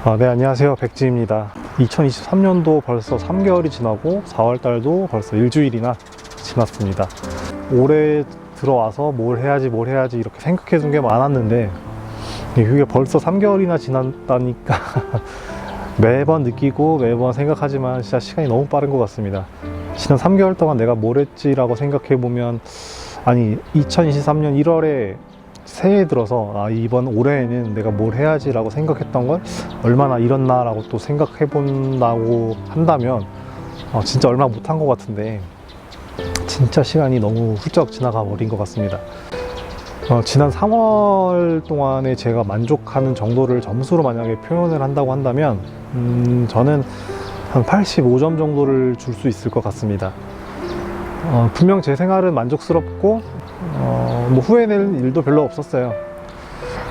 네, 안녕하세요. 백지입니다. 2023년도 벌써 3개월이 지나고 4월달도 벌써 일주일이나 지났습니다. 올해 들어와서 뭘 해야지 이렇게 생각해 둔 게 많았는데 이게 벌써 3개월이나 지났다니까 매번 느끼고 매번 생각하지만 진짜 시간이 너무 빠른 것 같습니다. 지난 3개월 동안 내가 뭘 했지라고 생각해 보면 2023년 1월에 새해 들어서 이번 올해에는 내가 뭘 해야지 라고 생각했던 건 얼마나 이뤘나 라고 또 생각해 본다고 한다면 진짜 얼마 못한 것 같은데 진짜 시간이 너무 훌쩍 지나가 버린 것 같습니다. 지난 3월 동안에 제가 만족하는 정도를 점수로 만약에 표현을 한다고 한다면 저는 한 85점 정도를 줄 수 있을 것 같습니다. 분명 제 생활은 만족스럽고 뭐 후회될 일도 별로 없었어요.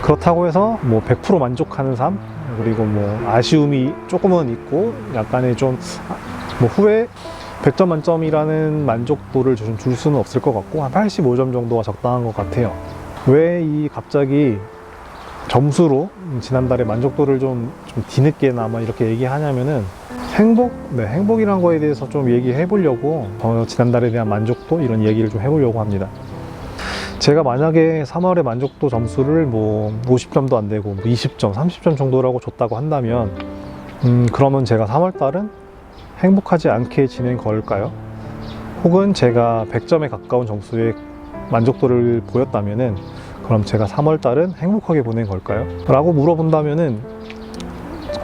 그렇다고 해서 뭐 100% 만족하는 삶, 그리고 뭐 아쉬움이 조금은 있고 약간의 좀 뭐 후회 100점 만점이라는 만족도를 좀 줄 수는 없을 것 같고 한 85점 정도가 적당한 것 같아요. 왜 갑자기 점수로 지난달에 만족도를 좀 뒤늦게나마 이렇게 얘기하냐면은 행복이란 거에 대해서 좀 얘기해 보려고 지난달에 대한 만족도 이런 얘기를 좀 해보려고 합니다. 제가 만약에 3월에 만족도 점수를 뭐 50점도 안 되고 20점, 30점 정도라고 줬다고 한다면 그러면 제가 3월달은 행복하지 않게 지낸 걸까요? 혹은 제가 100점에 가까운 점수의 만족도를 보였다면은 그럼 제가 3월달은 행복하게 보낸 걸까요? 라고 물어본다면은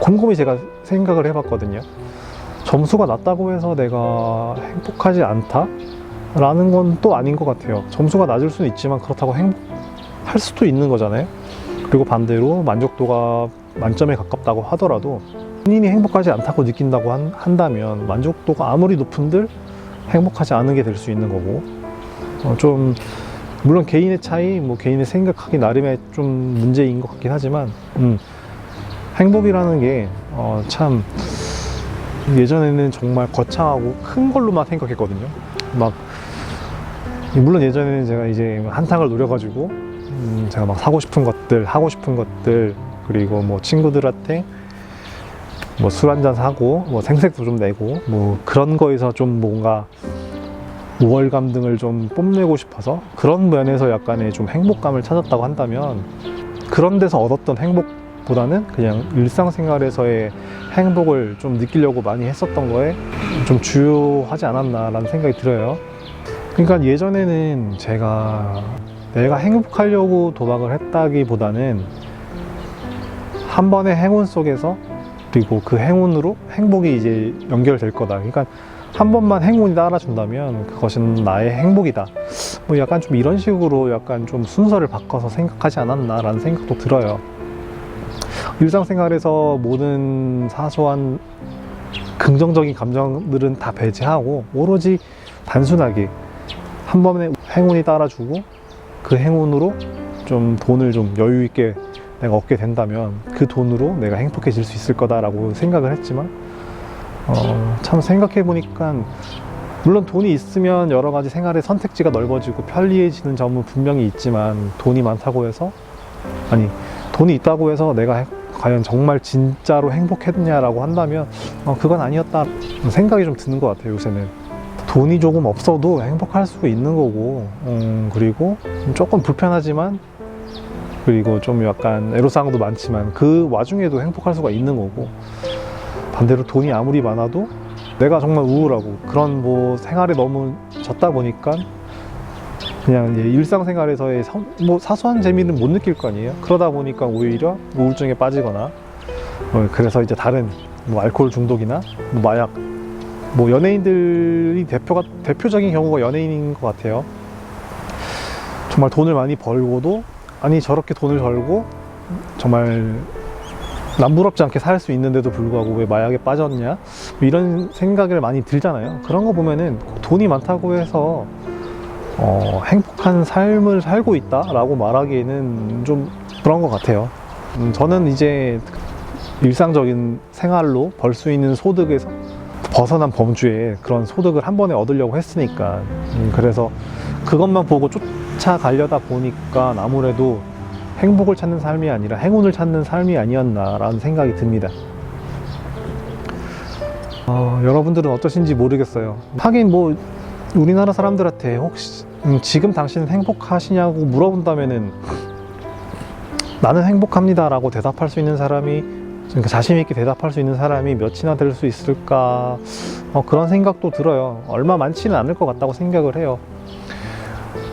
곰곰이 제가 생각을 해봤거든요. 점수가 낮다고 해서 내가 행복하지 않다? 라는 건 또 아닌 것 같아요. 점수가 낮을 수는 있지만 그렇다고 행복할 수도 있는 거잖아요. 그리고 반대로 만족도가 만점에 가깝다고 하더라도 본인이 행복하지 않다고 느낀다고 한다면 만족도가 아무리 높은들 행복하지 않은 게 될 수 있는 거고 좀 물론 개인의 차이, 뭐 개인의 생각하기 나름의 좀 문제인 것 같긴 하지만 행복이라는 게 참 예전에는 정말 거창하고 큰 걸로만 생각했거든요. 물론 예전에는 제가 이제 한탕을 노려가지고 제가 막 사고 싶은 것들, 하고 싶은 것들, 그리고 뭐 친구들한테 뭐 술 한잔 사고 뭐 생색도 좀 내고 뭐 그런 거에서 좀 뭔가 우월감 등을 좀 뽐내고 싶어서 그런 면에서 약간의 좀 행복감을 찾았다고 한다면 그런 데서 얻었던 행복보다는 그냥 일상생활에서의 행복을 좀 느끼려고 많이 했었던 거에 좀 주요하지 않았나 라는 생각이 들어요. 그러니까 예전에는 내가 행복하려고 도박을 했다기보다는 한 번의 행운 속에서 그리고 그 행운으로 행복이 이제 연결될 거다. 그러니까 한 번만 행운이 따라준다면 그것은 나의 행복이다. 뭐 약간 좀 이런 식으로 약간 좀 순서를 바꿔서 생각하지 않았나 라는 생각도 들어요. 일상생활에서 모든 사소한 긍정적인 감정들은 다 배제하고 오로지 단순하게 한 번에 행운이 따라주고 그 행운으로 좀 돈을 좀 여유 있게 내가 얻게 된다면 그 돈으로 내가 행복해질 수 있을 거다라고 생각을 했지만 참 생각해 보니까 물론 돈이 있으면 여러 가지 생활의 선택지가 넓어지고 편리해지는 점은 분명히 있지만 돈이 많다고 해서 돈이 있다고 해서 내가 과연 정말 진짜로 행복했냐라고 한다면 그건 아니었다 생각이 좀 드는 것 같아요. 요새는 돈이 조금 없어도 행복할 수 있는 거고 그리고 조금 불편하지만 그리고 좀 약간 애로사항도 많지만 그 와중에도 행복할 수가 있는 거고 반대로 돈이 아무리 많아도 내가 정말 우울하고 그런 뭐 생활에 너무 젖다 보니까 그냥 일상생활에서의 뭐 사소한 재미는 못 느낄 거 아니에요. 그러다 보니까 오히려 우울증에 빠지거나 그래서 이제 다른 뭐 알코올 중독이나 뭐 마약 뭐 연예인들이 대표적인 경우가 연예인인 것 같아요. 정말 돈을 많이 벌고도 저렇게 돈을 벌고 정말 남부럽지 않게 살 수 있는데도 불구하고 왜 마약에 빠졌냐 뭐 이런 생각을 많이 들잖아요. 그런 거 보면은 돈이 많다고 해서 행복한 삶을 살고 있다 라고 말하기에는 좀 그런 것 같아요. 저는 이제 일상적인 생활로 벌 수 있는 소득에서 벗어난 범주에 그런 소득을 한 번에 얻으려고 했으니까 그래서 그것만 보고 쫓아가려다 보니까 아무래도 행복을 찾는 삶이 아니라 행운을 찾는 삶이 아니었나라는 생각이 듭니다. 여러분들은 어떠신지 모르겠어요. 하긴 뭐 우리나라 사람들한테 혹시 지금 당신은 행복하시냐고 물어본다면은 나는 행복합니다 라고 대답할 수 있는 사람이, 그러니까 자신 있게 대답할 수 있는 사람이 몇이나 될 수 있을까, 그런 생각도 들어요. 얼마 많지는 않을 것 같다고 생각을 해요.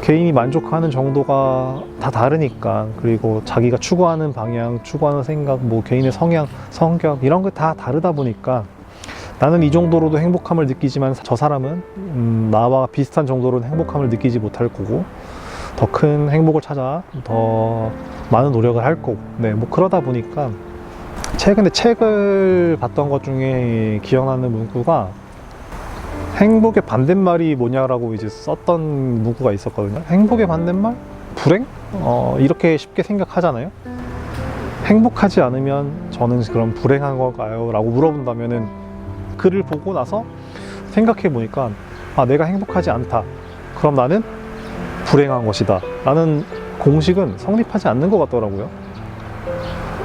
개인이 만족하는 정도가 다 다르니까. 그리고 자기가 추구하는 방향, 추구하는 생각, 뭐 개인의 성향, 성격 이런 게 다 다르다 보니까 나는 이 정도로도 행복함을 느끼지만 저 사람은 나와 비슷한 정도로는 행복함을 느끼지 못할 거고, 더 큰 행복을 찾아 더 많은 노력을 할 거고, 네, 뭐 그러다 보니까 최근에 책을 봤던 것 중에 기억나는 문구가 행복의 반대말이 뭐냐라고 이제 썼던 문구가 있었거든요. 행복의 반대말? 불행? 이렇게 쉽게 생각하잖아요. 행복하지 않으면 저는 그럼 불행한 걸까요? 라고 물어본다면은 글을 보고 나서 생각해 보니까 내가 행복하지 않다. 그럼 나는 불행한 것이다. 라는 공식은 성립하지 않는 것 같더라고요.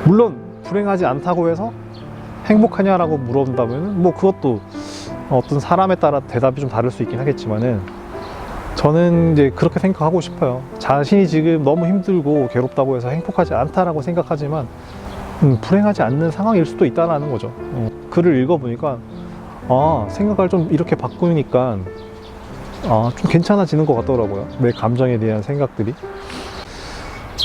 물론 불행하지 않다고 해서 행복하냐라고 물어본다면 뭐 그것도 어떤 사람에 따라 대답이 좀 다를 수 있긴 하겠지만은 저는 이제 그렇게 생각하고 싶어요. 자신이 지금 너무 힘들고 괴롭다고 해서 행복하지 않다라고 생각하지만 불행하지 않는 상황일 수도 있다는 거죠. 글을 읽어보니까 생각을 좀 이렇게 바꾸니까 좀 괜찮아지는 것 같더라고요. 내 감정에 대한 생각들이.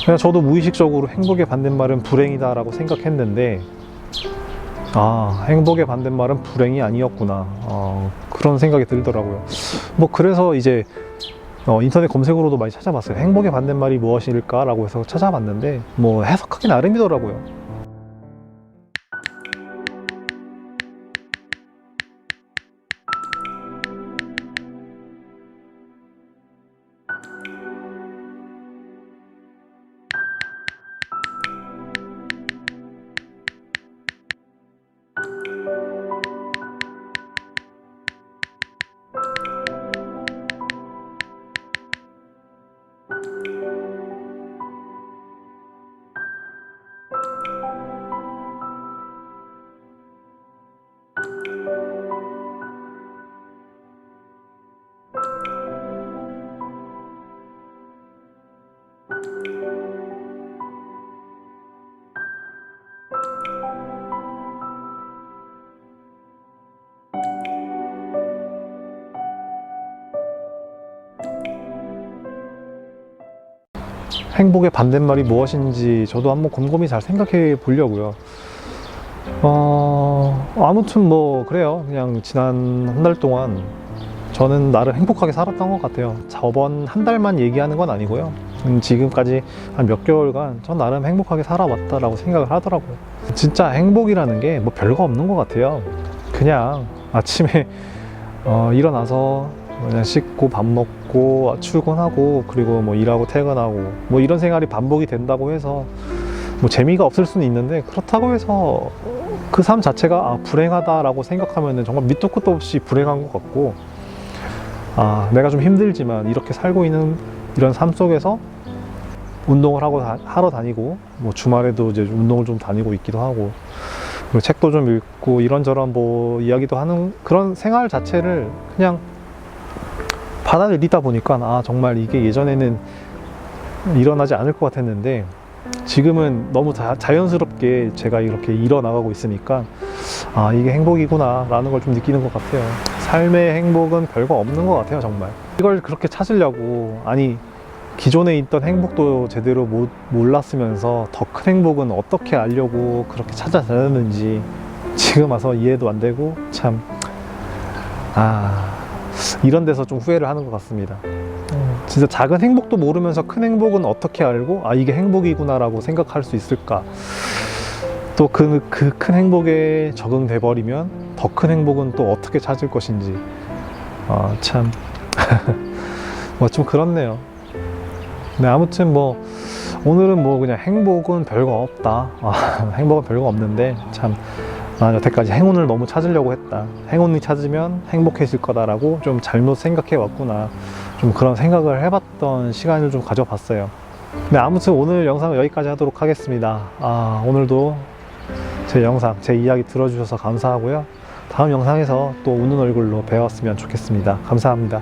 그냥 저도 무의식적으로 행복의 반대말은 불행이다 라고 생각했는데 행복의 반대말은 불행이 아니었구나, 그런 생각이 들더라고요. 뭐 그래서 이제 인터넷 검색으로도 많이 찾아봤어요. 행복의 반대말이 무엇일까 라고 해서 찾아봤는데 뭐 해석하기 나름이더라고요. 행복의 반대말이 무엇인지 저도 한번 곰곰이 잘 생각해 보려고요. 아무튼 뭐 그래요. 그냥 지난 한 달 동안 저는 나름 행복하게 살았던 것 같아요. 저번 한 달만 얘기하는 건 아니고요. 지금까지 한 몇 개월간 전 나름 행복하게 살아왔다라고 생각을 하더라고요. 진짜 행복이라는 게 뭐 별거 없는 것 같아요. 그냥 아침에 일어나서 그냥 씻고 밥 먹고 출근하고 그리고 뭐 일하고 퇴근하고 뭐 이런 생활이 반복이 된다고 해서 뭐 재미가 없을 수는 있는데, 그렇다고 해서 그 삶 자체가 불행하다라고 생각하면은 정말 밑도 끝도 없이 불행한 것 같고, 내가 좀 힘들지만 이렇게 살고 있는 이런 삶 속에서 운동을 하러 다니고 뭐 주말에도 이제 운동을 좀 다니고 있기도 하고 그리고 책도 좀 읽고 이런저런 뭐 이야기도 하는 그런 생활 자체를 그냥 받아들이다 보니까 정말 이게 예전에는 일어나지 않을 것 같았는데 지금은 너무 자연스럽게 제가 이렇게 일어나가고 있으니까 이게 행복이구나 라는 걸 좀 느끼는 것 같아요. 삶의 행복은 별거 없는 것 같아요. 정말 이걸 그렇게 찾으려고, 기존에 있던 행복도 제대로 몰랐으면서 더 큰 행복은 어떻게 알려고 그렇게 찾아다녔는지 지금 와서 이해도 안 되고, 참 이런 데서 좀 후회를 하는 것 같습니다. 진짜 작은 행복도 모르면서 큰 행복은 어떻게 알고 이게 행복이구나 라고 생각할 수 있을까. 또 그 큰 행복에 적응돼 버리면 더 큰 행복은 또 어떻게 찾을 것인지 참 뭐 좀 그렇네요. 네, 아무튼 뭐 오늘은 뭐 그냥 행복은 별거 없다, 행복은 별거 없는데 참 난 여태까지 행운을 너무 찾으려고 했다, 행운이 찾으면 행복해질 거다라고 좀 잘못 생각해 왔구나, 좀 그런 생각을 해봤던 시간을 좀 가져봤어요. 네, 아무튼 오늘 영상은 여기까지 하도록 하겠습니다. 오늘도 제 영상, 제 이야기 들어주셔서 감사하고요. 다음 영상에서 또 웃는 얼굴로 뵈었으면 좋겠습니다. 감사합니다.